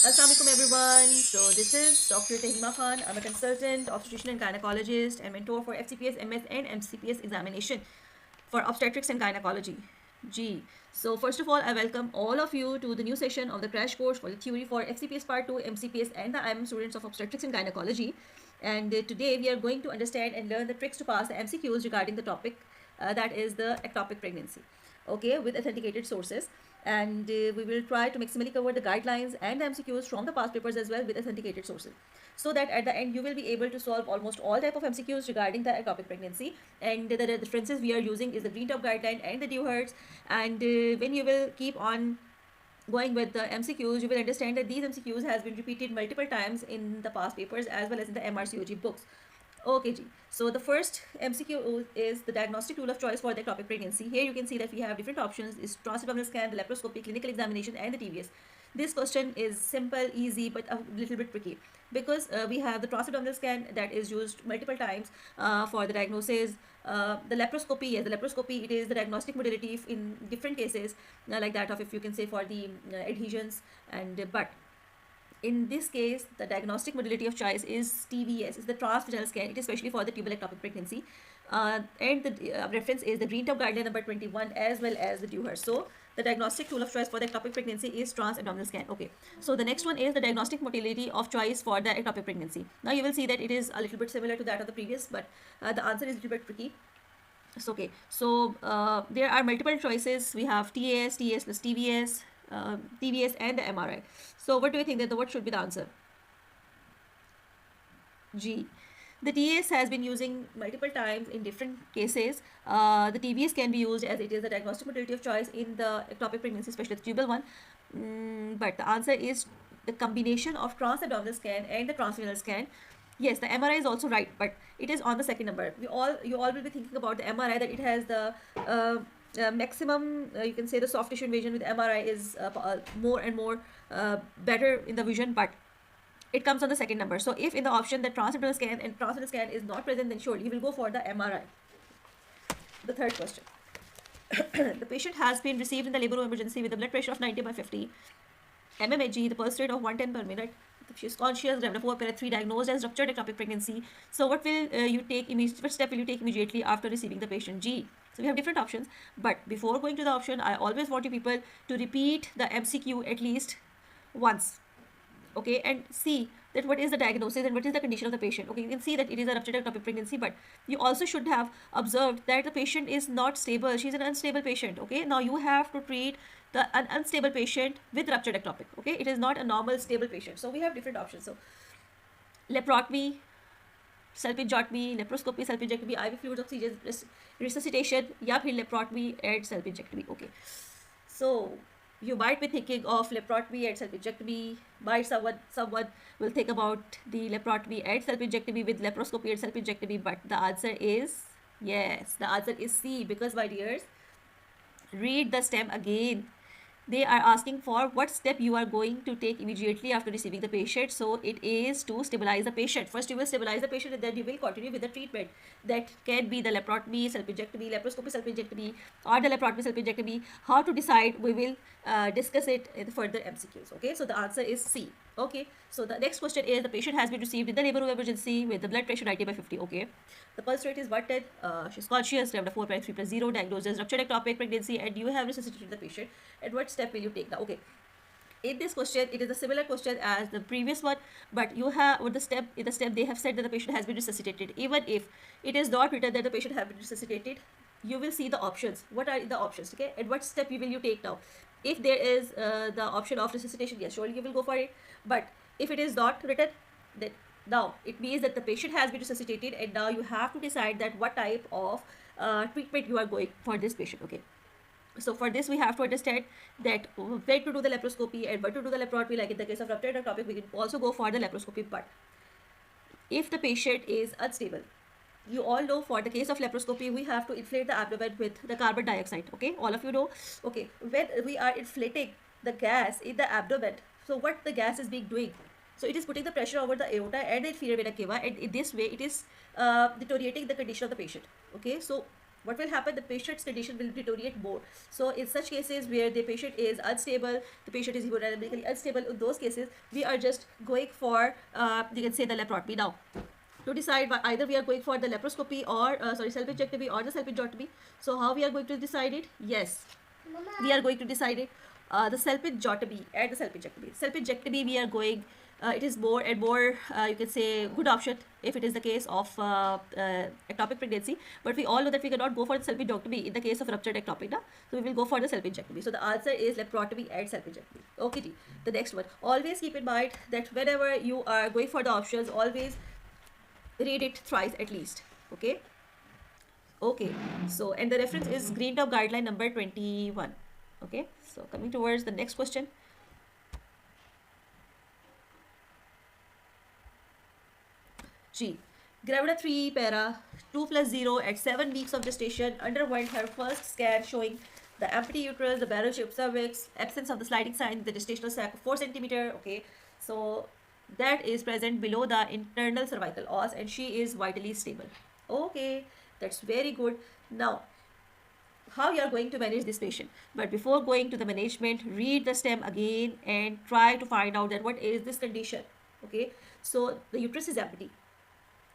Assalamualaikum everyone. So this is Dr. Tahima Khan. I'm a consultant, obstetrician and gynecologist and mentor for FCPS, MS and MCPS examination for obstetrics and gynecology. G. So first of all, I welcome all of you to the new session of the crash course for the theory for FCPS Part 2, MCPS and the IM students of obstetrics and gynecology. And today we are going to understand and learn the tricks to pass the MCQs regarding the topic that is the ectopic pregnancy, okay, with authenticated sources. And we will try to maximally cover the guidelines and the MCQs from the past papers as well with authenticated sources, so that at the end you will be able to solve almost all type of MCQs regarding the ectopic pregnancy. And the references we are using is the Green Top guideline and the Dewhurst. And when you will keep on going with the MCQs, you will understand that these MCQs has been repeated multiple times in the past papers as well as in the MRCOG books. Okay, G. So the first MCQ is the diagnostic tool of choice for the ectopic pregnancy. Here you can see that we have different options: is transabdominal scan, the laparoscopy, clinical examination, and the TVS. This question is simple, easy, but a little bit tricky because we have the transabdominal scan that is used multiple times for the diagnosis. The laparoscopy, yes, the laparoscopy, it is the diagnostic modality in different cases, like that of, if you can say, for the adhesions. And but in this case, the diagnostic modality of choice is TVS, is the transvaginal scan. It is especially for the tubal ectopic pregnancy. And the reference is the Green Top guideline number 21 as well as the Dewhurst. So the diagnostic tool of choice for the ectopic pregnancy is transabdominal scan. Okay. So the next one is the diagnostic modality of choice for the ectopic pregnancy. Now you will see that it is a little bit similar to that of the previous, but the answer is a little bit tricky. So, okay. So there are multiple choices. We have TAS, TS plus TVS, TVS and the MRI. So what do you think that what should be the answer? G. The TAS has been using multiple times in different cases. The TVS can be used as it is the diagnostic modality of choice in the ectopic pregnancy, especially the tubal one. But the answer is the combination of transabdominal scan and the transvaginal scan. Yes, the MRI is also right, but it is on the second number. You all will be thinking about the MRI, that it has the maximum, you can say, the soft tissue invasion with MRI is more and more better in the vision, but it comes on the second number. So if in the option that transabdominal scan and transvaginal scan is not present, then surely you will go for the MRI. The third question. The patient has been received in the labor room emergency with a blood pressure of 90/50 mmHg, the pulse rate of 110 per minute. She is conscious, Level 4 period 3, diagnosed as ruptured ectopic pregnancy. So what will what step will you take immediately after receiving the patient? G. So we have different options, but before going to the option, I always want you people to repeat the MCQ at least once, okay, and see that what is the diagnosis and what is the condition of the patient. Okay, you can see that it is a ruptured ectopic pregnancy, but you also should have observed that the patient is not stable. She's an unstable patient. Okay, now you have to treat an unstable patient with ruptured ectopic. Okay, it is not a normal stable patient. So we have different options. So laparotomy, salpingotomy, laparoscopy, salpingectomy, IV fluids oxygen resuscitation, या फिर laparotomy and salpingectomy. Okay, so you might be thinking of laparotomy and salpingectomy. Might someone will think about the laparotomy and salpingectomy with laparoscopy and salpingectomy, but the answer is yes. The answer is C, because, my dears, read the stem again. They are asking for what step you are going to take immediately after receiving the patient. So it is to stabilize the patient. First you will stabilize the patient and then you will continue with the treatment. That can be the laparotomy, salpingectomy, laparoscopy, salpingectomy, or the laparotomy, salpingectomy. How to decide, we will discuss it in the further MCQs. Okay, so the answer is C. Okay, so the next question is the patient has been received in the labor room emergency with the blood pressure 90/50. Okay, the pulse rate is 110. She's conscious, level 4.3 plus 0, diagnosed as ruptured ectopic pregnancy, and you have resuscitated the patient. And what step will you take now? Okay, in this question, it is a similar question as the previous one, but you have with the step, in the step they have said that the patient has been resuscitated. Even if it is not written that the patient has been resuscitated, you will see the options. What are the options? Okay, and what step will you take now? If there is the option of resuscitation, yes, surely you will go for it. But if it is not written, then now it means that the patient has been resuscitated, and now you have to decide that what type of treatment you are going for this patient. Okay, so for this we have to understand that when to do the laparoscopy and when to do the laparotomy. Like in the case of ruptured ectopic, we can also go for the laparoscopy. But if the patient is unstable, you all know, for the case of laparoscopy, we have to inflate the abdomen with the carbon dioxide. Okay, all of you know. Okay, when we are inflating the gas in the abdomen, so what the gas is being doing? So it is putting the pressure over the aorta and the inferior vena cava, and in this way it is deteriorating the condition of the patient. Okay, so what will happen? The patient's condition will deteriorate more. So in such cases where the patient is unstable, the patient is hemodynamically unstable, in those cases we are just going for you can say the laparotomy. Now to decide either we are going for the laparoscopy or self-injectomy or the self-injectomy. So how we are going to decide it? Yes, we are going to decide it. The self-injectomy and the self-injectomy. Self-injectomy we are going, it is more and more you can say good option if it is the case of ectopic pregnancy, but we all know that we cannot go for the self-injectomy in the case of ruptured ectopic, na? So we will go for the self-injectomy. So the answer is laparotomy and self-injectomy. Okay ji. The next one, always keep in mind that whenever you are going for the options, always read it thrice at least. Okay. Okay, so and the reference is Green Top guideline number 21. Okay, so coming towards the next question. G. Gravida 3 para 2 plus 0 at 7 weeks of gestation underwent her first scan showing the empty uterus, the barrel shaped cervix, absence of the sliding sign, the gestational sac of 4 centimeter. Okay, so that is present below the internal cervical os and she is vitally stable. Okay, that's very good. Now, how you are going to manage this patient? But before going to the management, read the stem again and try to find out that what is this condition. Okay, so the uterus is empty,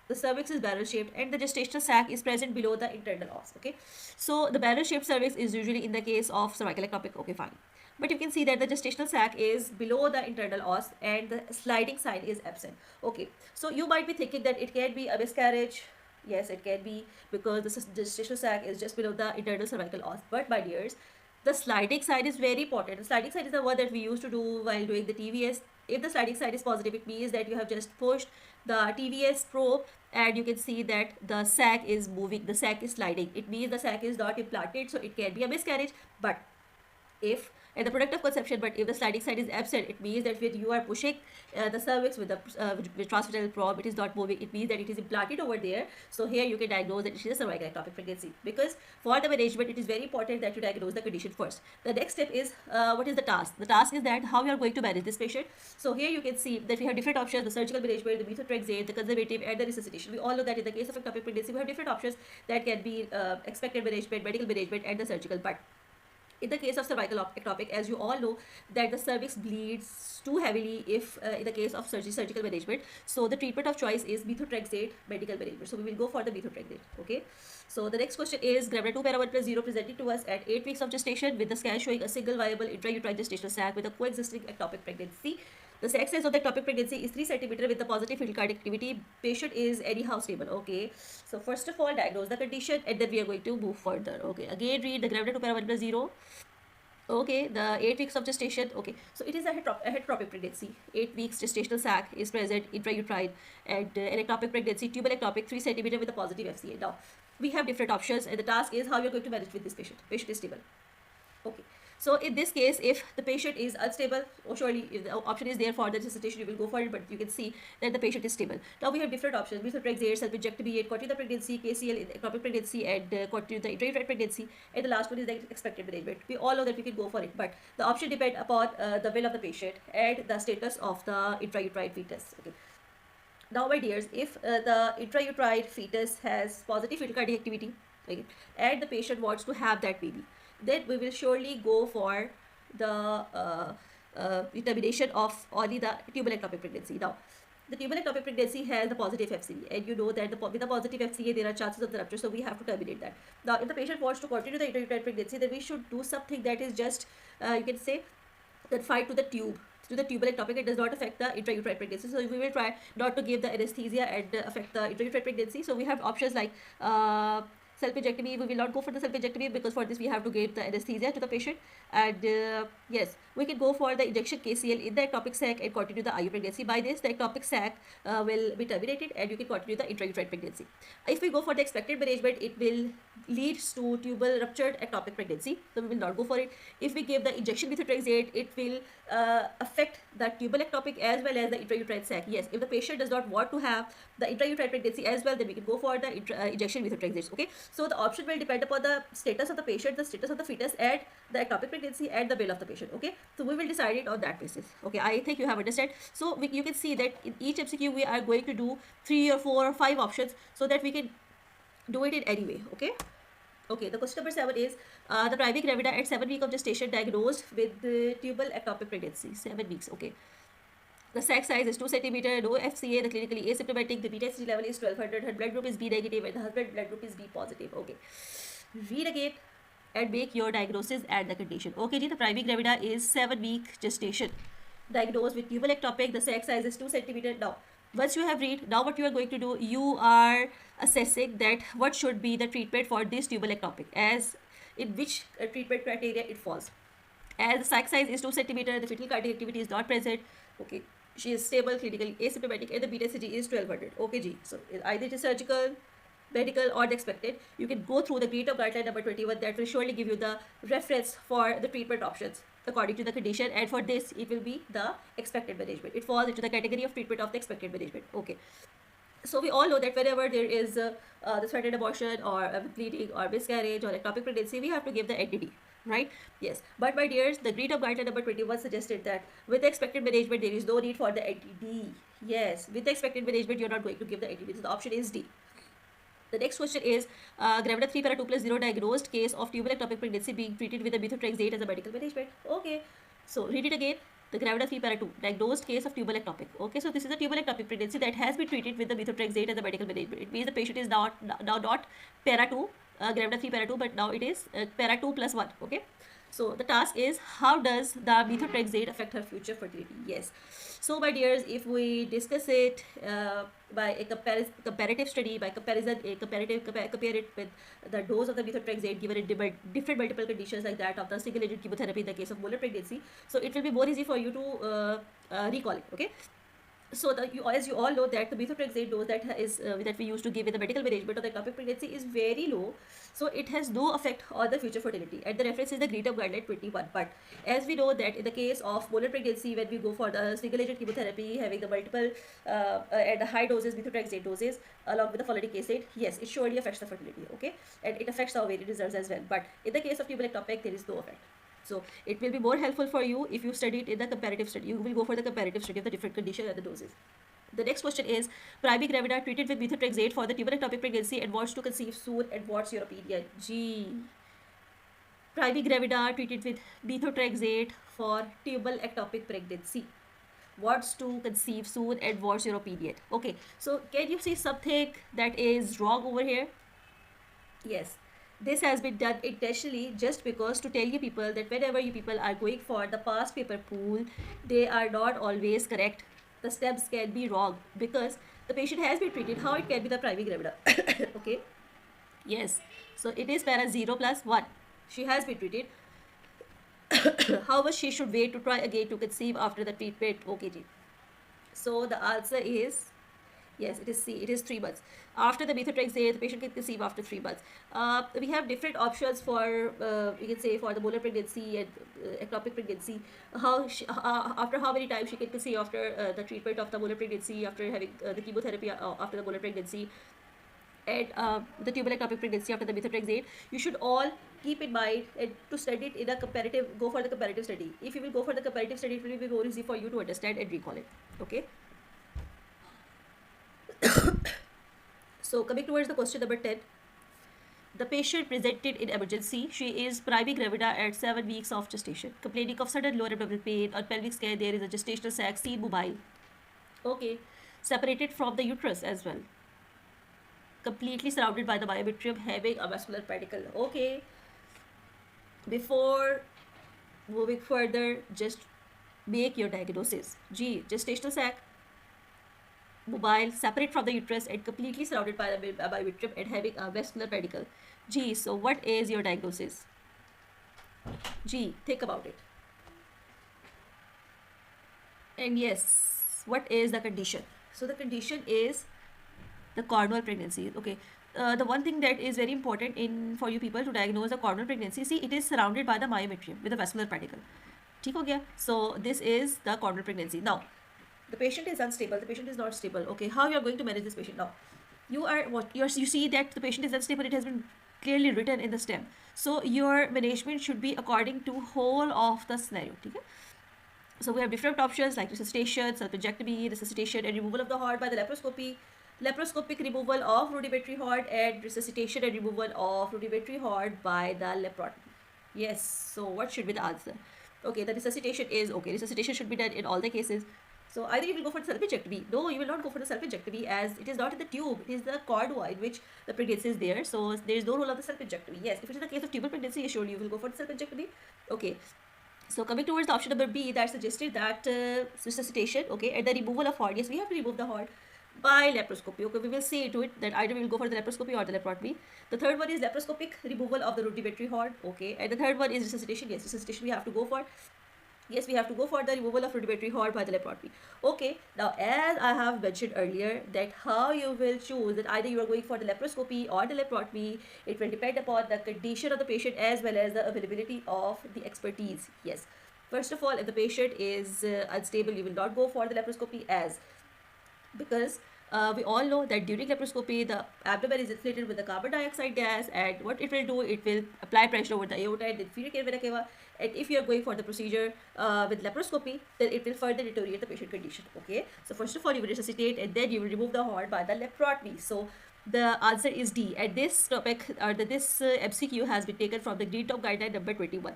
the cervix is barrel shaped and the gestational sac is present below the internal os. Okay, so the barrel shaped cervix is usually in the case of cervical ectopic. Okay, fine, but you can see that the gestational sac is below the internal os and the sliding sign is absent. Okay, so you might be thinking that it can be a miscarriage. Yes, it can be, because the gestational sac is just below the internal cervical os. But my dears, the sliding side is very important. The sliding side is the one that we used to do while doing the TVS. If the sliding side is positive, it means that you have just pushed the TVS probe and you can see that the sac is moving, the sac is sliding. It means the sac is not implanted, so it can be a miscarriage. But if at the product of conception, but if the sliding side is absent, it means that when you are pushing the cervix with the transvaginal probe, it is not moving. It means that it is implanted over there. So here you can diagnose that it is a cervical ectopic pregnancy. Because for the management, it is very important that you diagnose the condition first. The next step is what is the task? The task is that how you are going to manage this patient. So here you can see that we have different options: the surgical management, the methotrexate, the conservative, and the resuscitation. We all know that in the case of ectopic pregnancy, we have different options that can be expected management, medical management, and the surgical. But in the case of cervical ectopic, as you all know, that the cervix bleeds too heavily if in the case of surgical management. So the treatment of choice is methotrexate medical management. So we will go for the methotrexate. Okay. So the next question is gravida 2 para 1 plus 0 presented to us at 8 weeks of gestation with the scan showing a single viable intrauterine gestational sac with a coexisting ectopic pregnancy. The sex size of the ectopic pregnancy is 3 cm with the positive fetal cardiac activity. Patient is anyhow stable. Okay. So first of all, diagnose the condition and then we are going to move further. Okay. Again, read the gravida 2 para 1 plus 0. Okay, the 8 weeks of gestation. Okay, so it is a heteropic pregnancy. 8 weeks gestational sac is present intrauterine and an ectopic pregnancy, tubal ectopic, 3 cm with a positive FCA. Now, we have different options and the task is how you're going to manage with this patient. Patient is stable. Okay. So in this case, if the patient is unstable, surely if the option is there for the resuscitation, you will go for it, but you can see that the patient is stable. Now we have different options: methotrexate, self-injectomy, continue the pregnancy, KCL in ectopic pregnancy, and continue the intrauterine pregnancy. And the last one is the expected management. We all know that we can go for it, but the option depend upon the will of the patient and the status of the intrauterine fetus. Okay. Now, my dears, if the intrauterine fetus has positive fetal cardiac activity, okay, and the patient wants to have that baby, then we will surely go for the determination of only the tubal ectopic pregnancy. Now, the tubal ectopic pregnancy has the positive FCA, and you know that with the positive FCA there are chances of the rupture, so we have to terminate that. Now, if the patient wants to continue the intrauterine pregnancy, then we should do something that is just you can say confined to the tube. To the tubal ectopic, it does not affect the intrauterine pregnancy. So we will try not to give the anesthesia and affect the intrauterine pregnancy. So we have options like self-injectomy. We will not go for the self-injectomy because for this we have to give the anesthesia to the patient. And yes, we can go for the injection KCL in the ectopic sac and continue the IU pregnancy. By this, the ectopic sac will be terminated and you can continue the intrauterine pregnancy. If we go for the expected management, it will lead to tubal ruptured ectopic pregnancy. So we will not go for it. If we give the injection methotrexate, it will affect the tubal ectopic as well as the intrauterine sac. Yes, if the patient does not want to have the intrauterine pregnancy as well, then we can go for the injection methotrexate. Okay, so the option will depend upon the status of the patient, the status of the fetus, and the ectopic pregnancy and the will of the patient. Okay, so we will decide it on that basis. Okay, I think you have understood. So you can see that in each MCQ we are going to do 3 or 4 or 5 options so that we can do it in any way. Okay. Okay, the question number 7 is the primary gravida at 7 weeks of gestation diagnosed with tubal ectopic pregnancy. 7 weeks, okay. The sac size is 2 centimeter, no FCA, the clinically asymptomatic, the beta HCG level is 1200, her blood group is B negative, and the husband blood group is B positive. Okay. Read again and make your diagnosis and the condition. Okay, the primary gravida is 7-week gestation. Diagnosed with tubal ectopic, the sac size is 2 centimeter. Now, once you have read, now what you are going to do, you are assessing that what should be the treatment for this tubal ectopic, as in which treatment criteria it falls. As the sac size is 2 centimeter, the fetal cardiac activity is not present. Okay, she is stable, clinically asymptomatic, and the beta CG is 1200. Okay, G. So either it is surgical, medical, or the expected. You can go through the GREAT of guideline number 21. That will surely give you the reference for the treatment options according to the condition, and for this it will be the expected management. It falls into the category of treatment of the expected management. Okay. So we all know that whenever there is the threatened abortion or bleeding or miscarriage or ectopic pregnancy, we have to give the NTD, right? Yes. But my dears, the GREAT of guideline number 21 suggested that with the expected management, there is no need for the NTD. Yes, with the expected management, you're not going to give the NTD. So the option is D. The next question is gravida 3 para 2 plus 0 diagnosed case of tubal ectopic pregnancy being treated with a methotrexate as a medical management. Okay. So read it again. The gravida 3 para 2 diagnosed case of tubal ectopic. Okay, so this is a tubal ectopic pregnancy that has been treated with the methotrexate as a medical management. It means the patient is now not para 2, gravida 3 para 2, but now it is para 2 plus 1. Okay. So the task is, how does the methotrexate affect her future fertility? Yes. So my dears, if we discuss it by a comparative study, by comparison, compare it with the dose of the methotrexate given in different multiple conditions like that of the single agent chemotherapy in the case of molar pregnancy, so it will be more easy for you to recall it. Okay. So as you all know that the methotrexate dose that we used to give in the medical management of the ectopic pregnancy is very low, so it has no effect on the future fertility, and the reference is the GREAT of guideline 21. But as we know that in the case of molar pregnancy, when we go for the single agent chemotherapy having the multiple and the high doses methotrexate doses along with the folinic acid, yes, it surely affects the fertility. Okay, and it affects the ovarian reserves as well. But in the case of tubal ectopic, there is no effect. So it will be more helpful for you if you study it in the comparative study. You will go for the comparative study of the different conditions and the doses. The next question is, primary gravida treated with methotrexate for the tubal ectopic pregnancy and wants to conceive soon, and what's your opinion? G. Primary gravida treated with methotrexate for tubal ectopic pregnancy, wants to conceive soon, and what's your opinion? Okay, so can you see something that is wrong over here? Yes, this has been done intentionally just because to tell you people that whenever you people are going for the past paper pool, they are not always correct. The steps can be wrong because the patient has been treated. How it can be the primary gravida? Okay. Yes. So it is para 0 plus 1. She has been treated. How much she should wait to try again to conceive after the treatment? Okay, Ji. So the answer is yes, it is C. It is 3 months. After the methotrexate, the patient can conceive after 3 months. We have different options for, you can say, for the molar pregnancy and ectopic pregnancy. After how many times she can conceive after the treatment of the molar pregnancy, after having the chemotherapy after the molar pregnancy, and the tubal ectopic pregnancy after the methotrexate. You should all keep in mind and to study it in a comparative, go for the comparative study. If you will go for the comparative study, it will be more easy for you to understand and recall it. Okay. So coming towards the question number 10, the patient presented in emergency. She is primary gravida at 7 weeks of gestation, complaining of sudden lower abdominal pain. On pelvic scan, there is a gestational sac, seen mobile. Okay, separated from the uterus as well. Completely surrounded by the myometrium, having a vascular pedicle. Okay. Before moving further, just make your diagnosis. G, gestational sac, mobile, separate from the uterus, and completely surrounded by the myometrium and having a vascular pedicle. G, so what is your diagnosis? G, think about it. And yes, what is the condition? So the condition is the cornual pregnancy. Okay. The one thing that is very important in for you people to diagnose a cornual pregnancy, see, it is surrounded by the myometrium with a vascular pedicle. ठीक हो गया? So this is the cornual pregnancy. Now, the patient is unstable. The patient is not stable. Okay, how you are going to manage this patient now? You see that the patient is unstable. It has been clearly written in the stem. So your management should be according to whole of the scenario. Okay? So we have different options like resuscitation, self-injectomy, resuscitation, and removal of the heart by the laparoscopy. laparoscopic removal of rudimentary heart, and resuscitation and removal of rudimentary heart by the laparotomy. Yes, so what should be the answer? Okay, the resuscitation is okay. Resuscitation should be done in all the cases. So either you will go for the salpingectomy. No, you will not go for the salpingectomy, as it is not in the tube. It is the cordua in which the pregnancy is there. So there is no role of the salpingectomy. Yes, if it is the case of tubal pregnancy, surely you will go for the salpingectomy. Okay. So coming towards the option number B, that suggested that resuscitation, okay, and the removal of heart. Yes, we have to remove the heart by laparoscopy. Okay, we will see to it that either we will go for the laparoscopy or the laparotomy. The third one is laparoscopic removal of the rudimentary heart. Okay, and the third one is resuscitation. Yes, resuscitation we have to go for. Yes, we have to go for the removal of rudimentary heart by the laparotomy. Okay, now as I have mentioned earlier, that how you will choose that either you are going for the laparoscopy or the laparotomy, it will depend upon the condition of the patient as well as the availability of the expertise. Yes, first of all, if the patient is unstable, you will not go for the laparoscopy, as because we all know that during laparoscopy the abdomen is inflated with the carbon dioxide gas, and what it will do, it will apply pressure over the aorta and the inferior vena cava. And if you are going for the procedure with laparoscopy, then it will further deteriorate the patient condition. Okay, so first of all you will resuscitate and then you will remove the heart by the laparotomy. So the answer is D, and this topic or this MCQ has been taken from the Green Top Guideline number 21.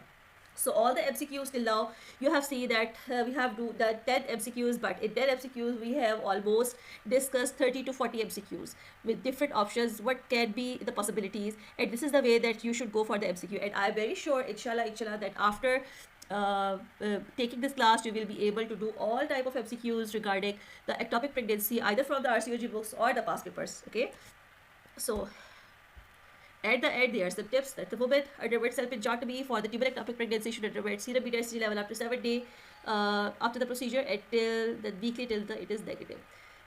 So all the MCQs till now, you have seen that we have do the 10 MCQs, but in 10 MCQs we have almost discussed 30 to 40 MCQs with different options, what can be the possibilities, and this is the way that you should go for the MCQ. And I'm very sure, inshallah, that after taking this class, you will be able to do all type of MCQs regarding the ectopic pregnancy, either from the RCOG books or the past papers. Okay, so at the end, there are some tips that the woman underwent salpingotomy for the tubal ectopic pregnancy should underwent serum beta-hCG level up to 7 days after the procedure until the weekly till it is negative.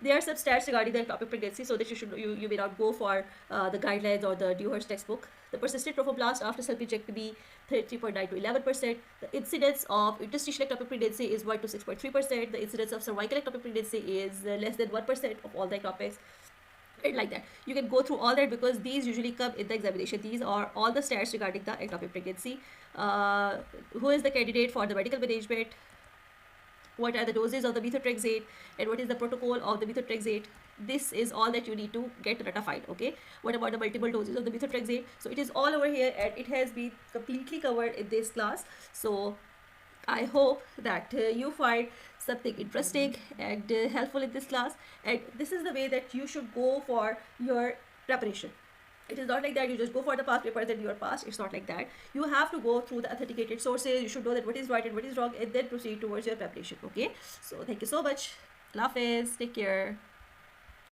There are some stats regarding the ectopic pregnancy, so that you may not go for the guidelines or the Dewhurst textbook. The persistent trophoblast after salpingectomy 3.9 to 11%. The incidence of interstitial ectopic pregnancy is 1 to 6.3%. The incidence of cervical ectopic pregnancy is less than 1% of all the ectopics. And like that, you can go through all that because these usually come in the examination. These are all the stats regarding the ectopic pregnancy. Who is the candidate for the medical management? What are the doses of the methotrexate, and what is the protocol of the methotrexate? This is all that you need to get ratified. Okay, what about the multiple doses of the methotrexate? So it is all over here and it has been completely covered in this class. So I hope that you find something interesting and helpful in this class, and this is the way that you should go for your preparation. It is not like that you just go for the past papers and you are passed. It's not like that. You have to go through the authenticated sources. You should know that what is right and what is wrong, and then proceed towards your preparation. Okay, so thank you so much. Allah Hafiz. Take care.